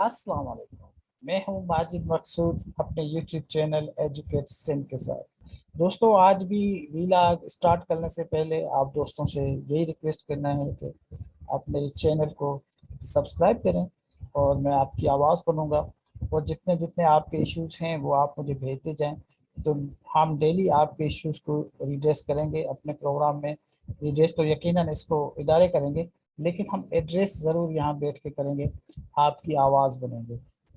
अस्सलाम वालेकुम। मैं हूं माजिद मकसूद अपने यूट्यूब चैनल एजुकेट सिंध के साथ। दोस्तों, आज भी वीलॉग स्टार्ट करने से पहले आप दोस्तों से यही रिक्वेस्ट करना है कि आप मेरे चैनल को सब्सक्राइब करें और मैं आपकी आवाज़ बनूंगा। और जितने जितने आपके इश्यूज हैं वो आप मुझे भेजते जाएं, तो हम डेली आपके इश्यूज को रिड्रेस करेंगे अपने प्रोग्राम में। रिड्रेस तो यकीनन इसको इदारे करेंगे, लेकिन हम एड्रेस ज़रूर यहाँ बैठ के करेंगे, आपकी आवाज़ बनेंगे।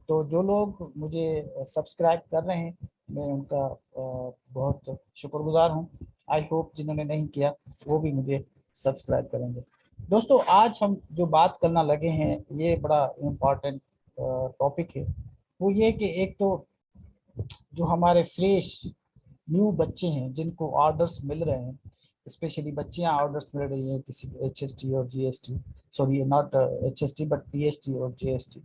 तो जो लोग मुझे सब्सक्राइब कर रहे हैं, मैं उनका बहुत शुक्रगुजार हूँ। आई होप जिन्होंने नहीं किया वो भी मुझे सब्सक्राइब करेंगे। दोस्तों, आज हम जो बात करना लगे हैं ये बड़ा इम्पॉर्टेंट टॉपिक है। वो ये कि एक तो जो हमारे फ्रेश न्यू बच्चे हैं जिनको ऑर्डर्स मिल रहे हैं, स्पेशली बच्चियां ऑर्डर्स मिल रही हैं किसी HST और GST, sorry not HST but PST और GST।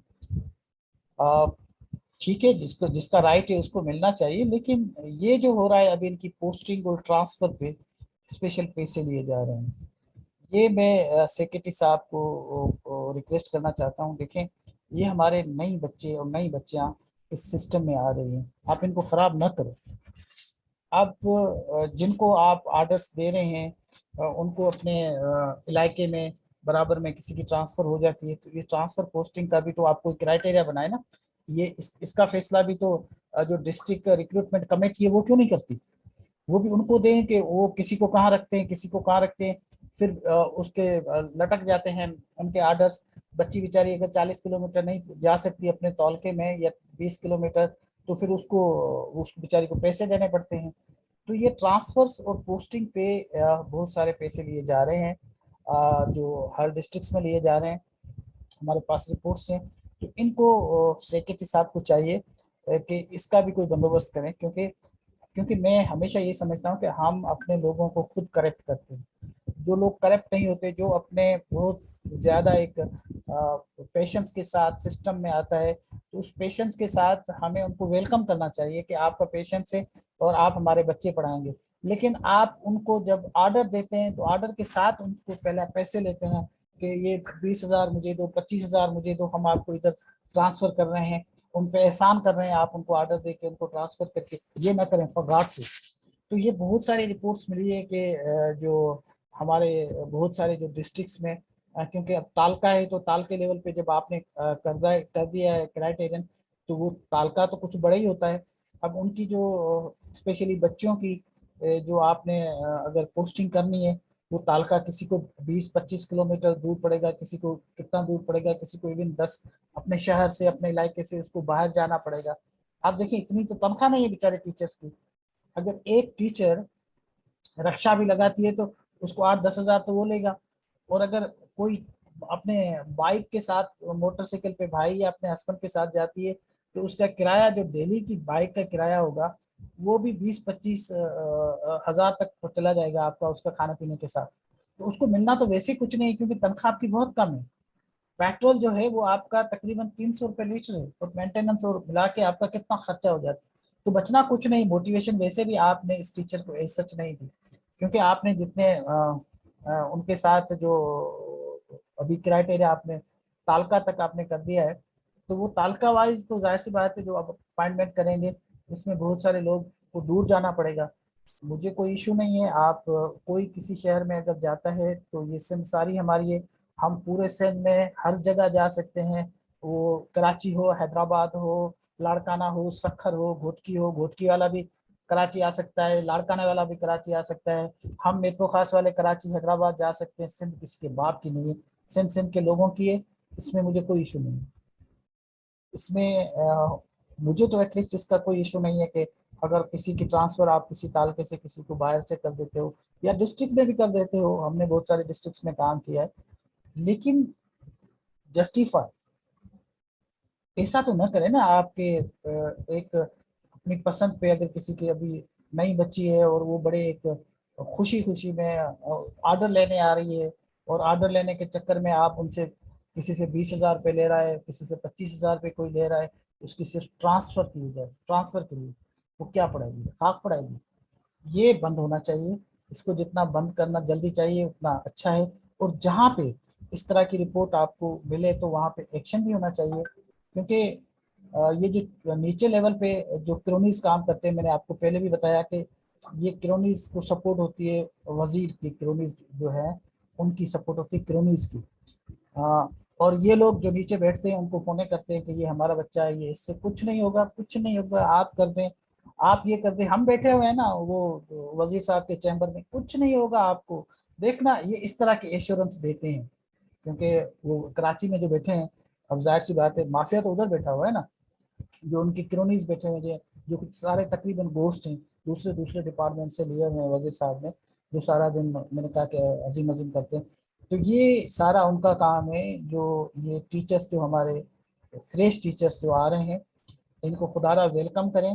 ठीक है, जिसको जिसका राइट है उसको मिलना चाहिए, लेकिन ये जो हो रहा है अभी इनकी पोस्टिंग और ट्रांसफर पे स्पेशल पैसे लिए जा रहे हैं। ये मैं सेक्रेटरी साहब को रिक्वेस्ट करना चाहता हूँ। देखें, ये हमारे नई बच्चे और नई बच्चियां इस सिस्टम में आ रही हैं, आप इनको ख़राब न करो। आप जिनको आप आर्डर्स दे रहे हैं उनको अपने इलाके में बराबर में किसी की ट्रांसफ़र हो जाती है, तो ये ट्रांसफ़र पोस्टिंग का भी तो आपको क्राइटेरिया बनाए ना। ये इसका फैसला भी तो जो डिस्ट्रिक्ट रिक्रूटमेंट कमेटी है वो क्यों नहीं करती? वो भी उनको दें कि वो किसी को कहाँ रखते हैं, किसी को कहाँ रखते हैं। फिर उसके लटक जाते हैं उनके आर्डर्स। बच्ची बेचारी अगर 40 किलोमीटर नहीं जा सकती अपने तौलके में या 20 किलोमीटर, तो फिर उसको बेचारी को पैसे देने पड़ते हैं। तो ये ट्रांसफर्स और पोस्टिंग पे बहुत सारे पैसे लिए जा रहे हैं, जो हर डिस्ट्रिक्ट में लिए जा रहे हैं। हमारे पास रिपोर्ट्स हैं। तो इनको सेक्रेटरी साहब को चाहिए कि इसका भी कोई बंदोबस्त करें, क्योंकि क्योंकि मैं हमेशा ये समझता हूँ कि हम अपने लोगों को खुद करेक्ट करते हैं। जो लोग करेक्ट नहीं होते, जो अपने बहुत ज़्यादा एक पेशेंस के साथ सिस्टम में आता है, तो उस पेशेंस के साथ हमें उनको वेलकम करना चाहिए कि आपका पेशेंस है और आप हमारे बच्चे पढ़ाएंगे। लेकिन आप उनको जब ऑर्डर देते हैं तो ऑर्डर के साथ उनको पहले पैसे लेते हैं कि ये 20,000 मुझे दो, 25,000 मुझे दो, हम आपको इधर ट्रांसफ़र कर रहे हैं। उन पे एहसान कर रहे हैं आप उनको ऑर्डर दे के उनको ट्रांसफ़र करके। ये ना करें फॉर गॉड से। तो ये बहुत सारी रिपोर्ट्स मिली है कि जो हमारे बहुत सारे जो डिस्ट्रिक्ट्स में, क्योंकि अब तालका है तो ताल के लेवल पे जब आपने कर दिया है क्राइटेरियन, तो वो तालका तो कुछ बड़ा ही होता है। अब उनकी जो स्पेशली बच्चों की जो आपने अगर पोस्टिंग करनी है, वो तालका किसी को 20-25 किलोमीटर दूर पड़ेगा, किसी को कितना दूर पड़ेगा, किसी को इवन 10 अपने शहर से अपने इलाके से उसको बाहर जाना पड़ेगा। आप देखिए, इतनी तो तनख्वाह नहीं है बेचारे टीचर्स की। अगर एक टीचर रक्षा भी लगाती है तो उसको 8-10 हज़ार तो वो लेगा। और अगर कोई अपने बाइक के साथ मोटरसाइकिल पे भाई या अपने हस्बैंड के साथ जाती है, तो उसका किराया जो डेली की बाइक का किराया होगा वो भी 20-25 हज़ार तक चला जाएगा आपका, उसका खाने पीने के साथ। तो उसको मिलना तो वैसे ही कुछ नहीं, क्योंकि तनख्वाह आपकी बहुत कम है। पेट्रोल जो है वो आपका तकरीबन 300 रुपये लीटर है, और मेंटेनेंस और मिला के आपका कितना खर्चा हो जाता है। तो बचना कुछ नहीं। मोटिवेशन वैसे भी आपने इस टीचर को एज सच नहीं दी, क्योंकि आपने जितने उनके साथ जो अभी क्राइटेरिया आपने तालका तक आपने कर दिया है, तो वो तालका वाइज तो जाहिर सी बात है जो आप अपॉइंटमेंट करेंगे उसमें बहुत सारे लोग को दूर जाना पड़ेगा। मुझे कोई इशू नहीं है, आप कोई किसी शहर में अगर जाता है तो ये सिंध सारी हमारी है। हम पूरे सिंध में हर जगह जा सकते हैं, वो कराची हो, हैदराबाद हो, लाड़काना हो, सखर हो, घोटकी हो। घोटकी वाला भी कराची आ सकता है, लाड़काना वाला भी कराची आ सकता है। हम मेट्रो खास वाले कराची हैदराबाद जा सकते हैं। सिंध किसी के बाप की नहीं है, सिंध सिंध के लोगों की है। इसमें मुझे कोई इशू नहीं है। इसमें मुझे तो एटलीस्ट इसका कोई इशू नहीं है कि अगर किसी की ट्रांसफ़र आप किसी तालके से किसी को बाहर से कर देते हो या डिस्ट्रिक्ट में भी कर देते हो। हमने बहुत सारे डिस्ट्रिक्ट्स में काम किया है, लेकिन जस्टिफाई ऐसा तो न करें ना आपके एक अपनी पसंद पे। अगर किसी की अभी नई बच्ची है और वो बड़े एक खुशी खुशी में ऑर्डर लेने आ रही है, और ऑर्डर लेने के चक्कर में आप उनसे किसी से 20,000 रुपये ले रहा है, किसी से 25,000 रुपये कोई ले रहा है, उसकी सिर्फ ट्रांसफ़र की जाए, ट्रांसफ़र के लिए वो क्या पड़ेगी, खाक पड़ेगी। ये बंद होना चाहिए। इसको जितना बंद करना जल्दी चाहिए उतना अच्छा है। और जहाँ पे इस तरह की रिपोर्ट आपको मिले तो वहाँ पे एक्शन भी होना चाहिए। کیونکہ یہ جو نیچے لیول پہ جو کرونیز کام کرتے ہیں، میں نے آپ کو پہلے بھی بتایا کہ یہ کرونیز کو سپورٹ ہوتی ہے، وزیر کی کرونیز جو ہے ان کی سپورٹ ہوتی ہے کرونیز کی. اور یہ لوگ جو نیچے بیٹھتے ہیں ان کو فونے کرتے ہیں کہ یہ ہمارا بچہ ہے، یہ اس سے کچھ نہیں ہوگا، کچھ نہیں ہوگا، آپ کر دیں، آپ یہ کر دیں. ہم بیٹھے ہوئے ہیں نا وہ وزیر صاحب کے چیمبر میں، کچھ نہیں ہوگا آپ کو دیکھنا. یہ اس طرح کے ایشورنس دیتے ہیں کیونکہ وہ کراچی میں جو بیٹھے ہیں، اب ظاہر سی بات ہے مافیا تو ادھر بیٹھا ہوا ہے نا، جو ان کی کرونیز بیٹھے ہوئے ہیں، جو سارے تقریباً گوشت ہیں دوسرے ڈپارٹمنٹ سے لیے ہوئے ہیں وزیر صاحب نے، جو سارا دن میں نے کہا کہ عظیم عظیم کرتے ہیں. تو یہ سارا ان کا کام ہے. جو یہ ٹیچرس جو ہمارے فریش ٹیچرس جو آ رہے ہیں، ان کو خدا را ویلکم کریں،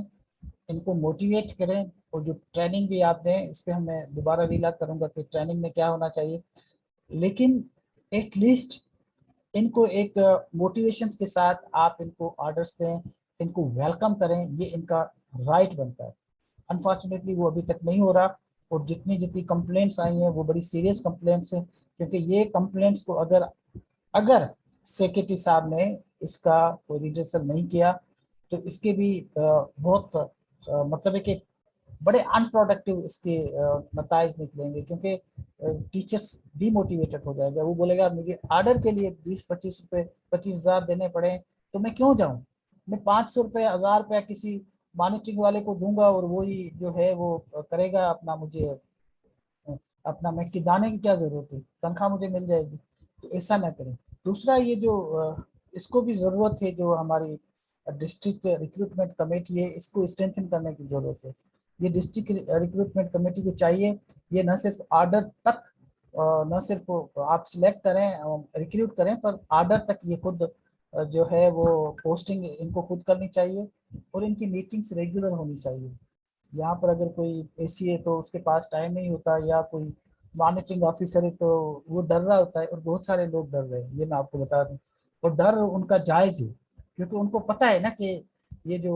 ان کو موٹیویٹ کریں، اور جو ٹریننگ بھی آپ دیں اس پہ میں دوبارہ ریلا کروں گا کہ ٹریننگ میں کیا ہونا چاہیے. لیکن ایٹ لیسٹ ان کو ایک موٹیویشن کے ساتھ آپ ان کو آرڈرس دیں، ان کو ویلکم کریں، یہ ان کا رائٹ بنتا ہے. انفارچونیٹلی وہ ابھی تک نہیں ہو رہا، اور جتنی کمپلینٹس آئی ہیں وہ بڑی سیریس کمپلینٹس ہیں. کیونکہ یہ کمپلینٹس کو اگر سیکرٹری صاحب نے اس کا کوئی ریڈرسل نہیں کیا تو اس کے بھی بہت مطلب ہے کہ بڑے ان پروڈکٹیو اس کے نتائج نکلیں گے. کیونکہ ٹیچرس ڈی موٹیویٹڈ ہو جائے گا، وہ بولے گا مجھے آرڈر کے لیے 20-25 روپے 25,000 دینے پڑے تو میں کیوں جاؤں، میں 500 روپے 1000 روپے کسی مانیٹرنگ والے کو دوں گا اور وہی جو ہے وہ کرے گا اپنا، مجھے اپنا میں دانے کی کیا ضرورت ہے، تنخواہ مجھے مل جائے گی. تو ایسا نہ کریں. دوسرا یہ جو اس کو بھی ضرورت ہے، جو ہماری ڈسٹرکٹ ریکروٹمنٹ کمیٹی ہے اس کو اسٹرینتھن کرنے کی ضرورت ہے. یہ ڈسٹرکٹ ریکروٹمنٹ کمیٹی کو چاہیے یہ نہ صرف آرڈر تک، نہ صرف آپ سلیکٹ کریں ریکروٹ کریں، پر آرڈر تک یہ خود جو ہے وہ پوسٹنگ ان کو خود کرنی چاہیے، اور ان کی میٹنگس ریگولر ہونی چاہیے. یہاں پر اگر کوئی اے سی ہے تو اس کے پاس ٹائم نہیں ہوتا، یا کوئی مانیٹرنگ آفیسر ہے تو وہ ڈر رہا ہوتا ہے، اور بہت سارے لوگ ڈر رہے ہیں، یہ میں آپ کو بتا دوں. اور ڈر ان کا جائز ہے، کیونکہ ان کو پتہ ہے نا کہ یہ جو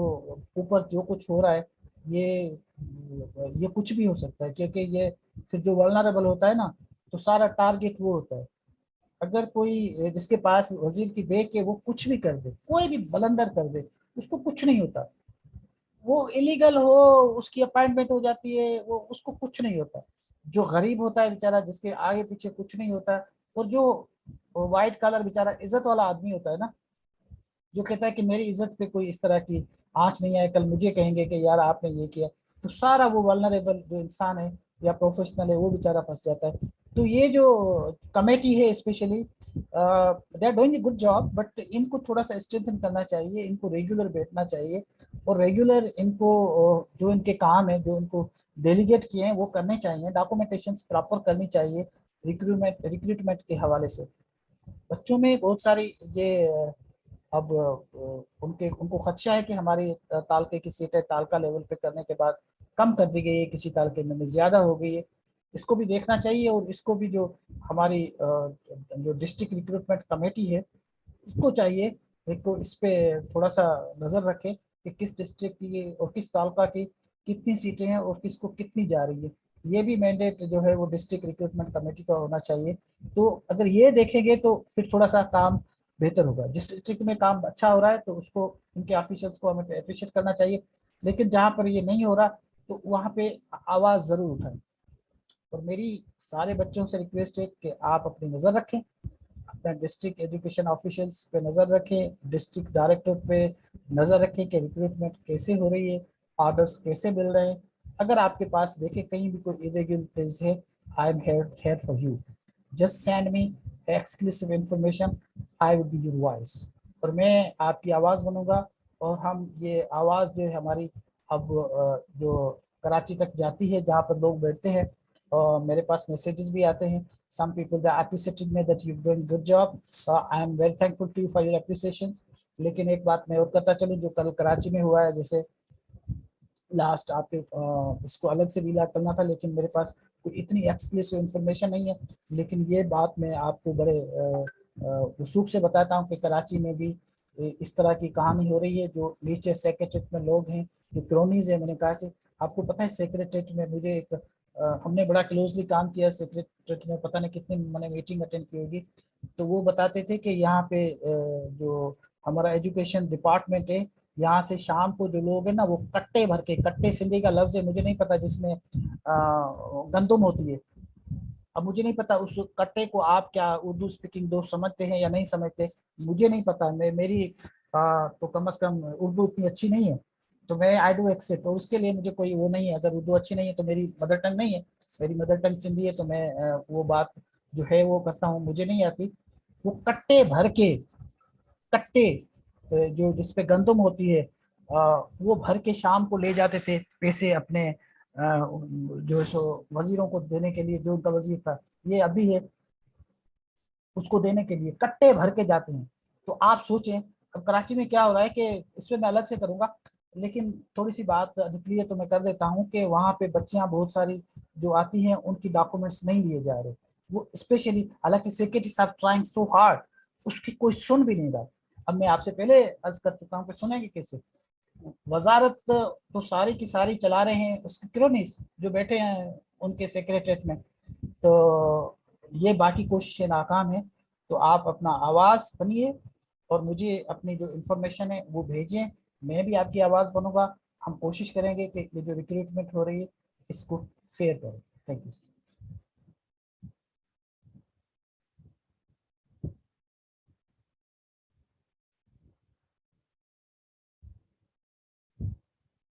اوپر جو کچھ ہو رہا ہے یہ کچھ بھی ہو سکتا ہے. کیونکہ یہ پھر جو ولنریبل ہوتا ہے نا تو سارا ٹارگیٹ وہ ہوتا ہے. اگر کوئی جس کے پاس وزیر کی بیک ہے وہ کچھ بھی کر دے، کوئی بھی بلندر کر دے، اس کو کچھ نہیں ہوتا. وہ الیگل ہو، اس کی اپائنٹمنٹ ہو جاتی ہے، وہ اس کو کچھ نہیں ہوتا. جو غریب ہوتا ہے بیچارہ، جس کے آگے پیچھے کچھ نہیں ہوتا، اور جو وائٹ کالر بیچارہ عزت والا آدمی ہوتا ہے نا، جو کہتا ہے کہ میری عزت پہ کوئی اس طرح کی آنچ نہیں آئے، کل مجھے کہیں گے کہ یار آپ نے یہ کیا، تو سارا وہ ولنریبل جو انسان ہے یا پروفیشنل ہے وہ بیچارہ پھنس جاتا ہے. تو یہ جو کمیٹی ہے specially they are doing a good job, but ان کو تھوڑا سا اسٹرینتھن کرنا چاہیے، ان کو ریگولر بیٹھنا چاہیے، اور ریگولر ان کو جو ان کے کام ہے جو ان کو ڈیلیگیٹ کیے ہیں وہ کرنے چاہیے، ڈاکومنٹیشنز پراپر کرنی چاہیے ریکروٹمنٹ کے حوالے سے. بچوں میں بہت ساری یہ اب ان کو خدشہ ہے کہ ہماری تالقے کی سیٹیں تالقہ لیول پہ کرنے کے بعد کم کر دی گئی ہے، کسی تالقے میں زیادہ ہو گئی ہے. اس کو بھی دیکھنا چاہیے، اور اس کو بھی جو ہماری جو ڈسٹرکٹ ریکروٹمنٹ کمیٹی ہے اس کو چاہیے ایک کو اس پہ تھوڑا سا نظر رکھے کہ کس ڈسٹرکٹ کی اور کس تعلقہ کی کتنی سیٹیں ہیں اور کس کو کتنی جا رہی ہے. یہ بھی مینڈیٹ جو ہے وہ ڈسٹرکٹ ریکروٹمنٹ کمیٹی کا ہونا چاہیے. تو اگر یہ دیکھیں گے تو پھر تھوڑا سا کام بہتر ہوگا. جس ڈسٹرکٹ میں کام اچھا ہو رہا ہے تو اس کو ان کے آفیشلس کو ہمیں اپریشیٹ کرنا چاہیے، لیکن جہاں پر یہ نہیں ہو رہا تو وہاں پہ آواز ضرور اٹھائیں. اور میری سارے بچوں سے ریکویسٹ ہے کہ آپ اپنی نظر رکھیں، اپنا ڈسٹرکٹ ایجوکیشن آفیشلس پہ نظر رکھیں، ڈسٹرکٹ ڈائریکٹر پہ نظر رکھیں کہ ریکروٹمنٹ کیسے ہو رہی ہے، آرڈرس کیسے مل رہے ہیں. اگر آپ کے پاس دیکھیں کہیں بھی کوئی irregularities ہے، I am here for you, just send me exclusive information, I will be your voice. اور میں آپ کی آواز بنوں گا، اور ہم یہ آواز جو ہے ہماری اب جو کراچی تک جاتی ہے جہاں پر لوگ بیٹھتے ہیں، اور میرے پاس میسیجز بھی آتے ہیں. Some people they appreciated me that you're doing good job. I am very thankful to you for your appreciation. لیکن ایک بات میں اور کرتا چلوں، جو کل کراچی میں ہوا ہے، جیسے لاسٹ آپ کے اس کو الگ سے ریلا کرنا تھا، لیکن میرے پاس کوئی اتنی ایکسکلوسیو انفارمیشن نہیں ہے. لیکن یہ بات میں آپ کو بڑے وثوق سے بتاتا ہوں کہ کراچی میں بھی اس طرح کی کہانی ہو رہی ہے. جو نیچے سیکریٹریٹ میں لوگ ہیں، جو کرونیز ہیں، میں نے کہا کہ آپ کو پتہ ہے سیکریٹریٹ میں مجھے ایک ہم نے بڑا کلوزلی کام کیا سیکریٹریٹ میں، پتہ نہیں کتنی میں نے میٹنگ اٹینڈ کی ہوگی. تو وہ بتاتے تھے کہ یہاں پہ جو हमारा एजुकेशन डिपार्टमेंट है, यहाँ से शाम को जो लोग हैं ना वो कट्टे भर के, कट्टे सिंधी का लफ्ज है मुझे नहीं पता, जिसमें गंदुम होती है। अब मुझे नहीं पता उस कट्टे को आप क्या उर्दू स्पीकिंग दोस्त समझते हैं या नहीं समझते, मुझे नहीं पता। मेरी तो कम से कम उर्दू उतनी अच्छी नहीं है, तो मैं आई डू एक्सेप्ट, तो उसके लिए मुझे कोई वो नहीं है। अगर उर्दू अच्छी नहीं है तो मेरी मदर टंग नहीं है, मेरी मदर टंग सिंधी है, तो मैं वो बात जो है वो करता हूँ, मुझे नहीं आती। वो कट्टे भर के, कट्टे जो जिसपे गंदुम होती है, वो भर के शाम को ले जाते थे पैसे अपने जो सो वजीरों को देने के लिए, जो उनका वजीर था ये अभी है, उसको देने के लिए कट्टे भर के जाते हैं। तो आप सोचें अब कराची में क्या हो रहा है, कि इसमें मैं अलग से करूंगा, लेकिन थोड़ी सी बात निकली है तो मैं कर देता हूँ, कि वहाँ पे बच्चियां बहुत सारी जो आती हैं उनकी डॉक्यूमेंट्स नहीं लिए जा रहे, वो स्पेशली, हालांकि सेक्रेटरी साहब ट्राइंग सो हार्ड, उसकी कोई सुन भी नहीं रहा। अब मैं आपसे पहले अर्ज कर चुका हूँ कि सुनेंगे कैसे, वजारत तो सारी की सारी चला रहे हैं, उसके क्यों नहीं जो बैठे हैं उनके सेक्रेटरीट में, तो ये बाकी कोशिशें नाकाम है। तो आप अपना आवाज़ बनिए और मुझे अपनी जो इन्फॉर्मेशन है वो भेजें, मैं भी आपकी आवाज़ बनूंगा। हम कोशिश करेंगे कि ये जो रिक्रूटमेंट हो रही है इसको फेयर करें। Thank you.